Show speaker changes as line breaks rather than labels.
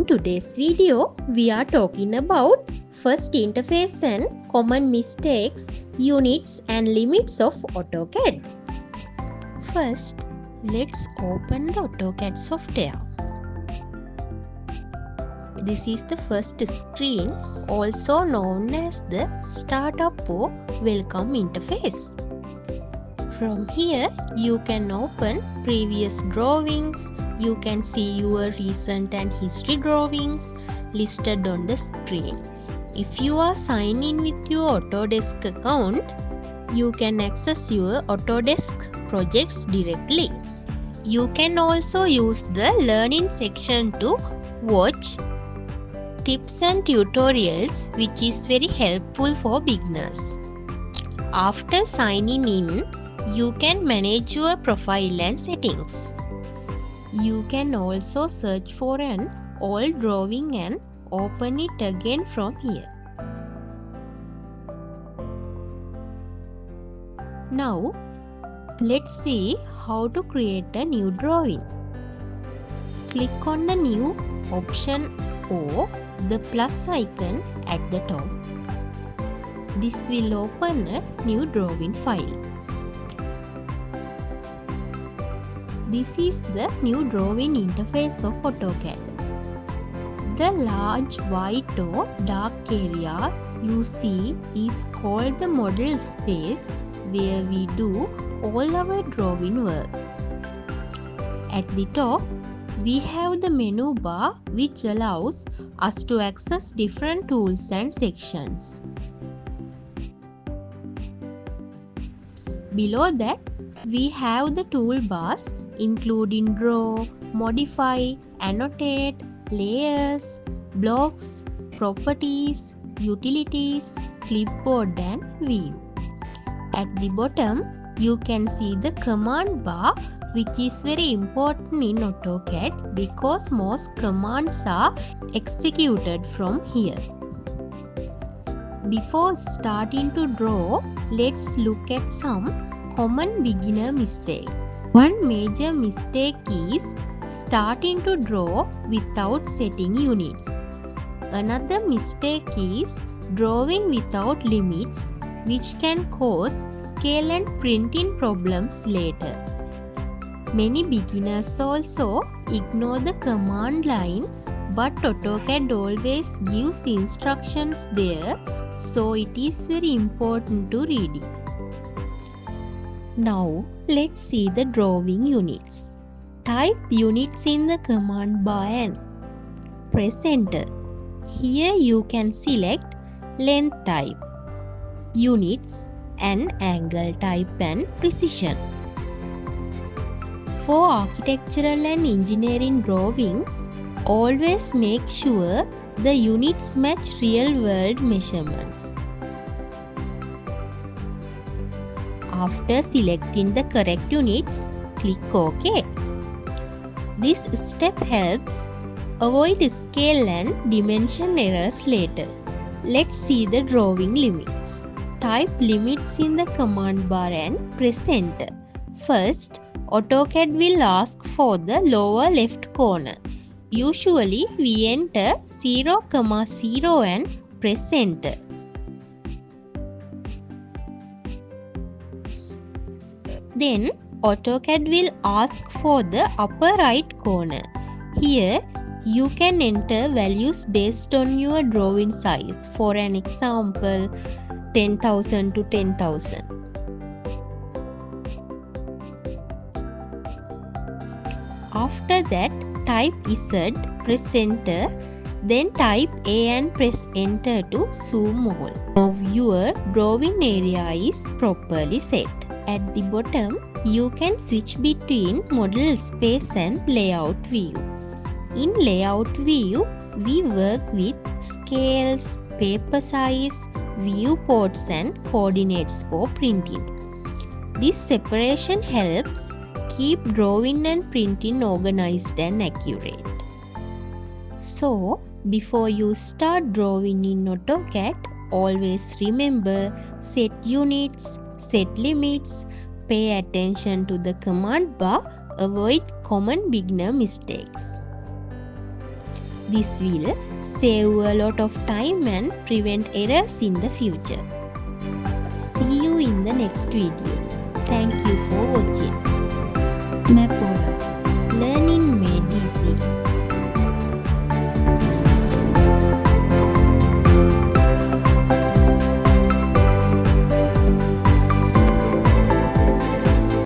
today's video, we are talking about first interface and common mistakes, units and limits of AutoCAD. First, let's open the AutoCAD software. This is the first screen, also known as the Startup or Welcome interface. From here, you can open previous drawings. You can see your recent and history drawings listed on the screen. If you are signed in with your Autodesk account, you can access your Autodesk projects directly. You can also use the Learning section to watch tips and tutorials, which is very helpful for beginners. After signing in, you can manage your profile and settings. You can also search for an old drawing and open it again from here. Now, let's see how to create a new drawing. Click on the new option or the plus icon at the top. This will open a new drawing file. This is the new drawing interface of AutoCAD. The large white or dark area you see is called the model space, where we do all our drawing works. At the top, we have the menu bar, which allows us to access different tools and sections. Below that, we have the toolbars including draw, modify, annotate, layers, blocks, properties, utilities, clipboard and view. At the bottom, you can see the command bar, which is very important in AutoCAD because most commands are executed from here. Before starting to draw, let's look at some common beginner mistakes. One major mistake is starting to draw without setting units. Another mistake is drawing without limits, which can cause scale and printing problems later. Many beginners also ignore the command line, but AutoCAD always gives instructions there, so it is very important to read it. Now, let's see the drawing units. Type units in the command bar and press enter. Here you can select length type, units and angle type and precision. For architectural and engineering drawings, always make sure the units match real-world measurements. After selecting the correct units, click OK. This step helps avoid scale and dimension errors later. Let's see the drawing limits. Type limits in the command bar and press enter. First, AutoCAD will ask for the lower left corner. Usually, we enter 0,0 and press enter. Then, AutoCAD will ask for the upper right corner. Here, you can enter values based on your drawing size. For an example, 10,000 to 10,000. After that, type Z, press enter, then type A and press enter to zoom all. Now your drawing area is properly set. At the bottom, you can switch between model space and layout view. In layout view, we work with scales, paper size, viewports and coordinates for printing. This separation helps keep drawing and printing organized and accurate. So, before you start drawing in AutoCAD, always remember set units, set limits, pay attention to the command bar, avoid common beginner mistakes. This will save a lot of time and prevent errors in the future. See you in the next video. Thank you for watching. Mapora.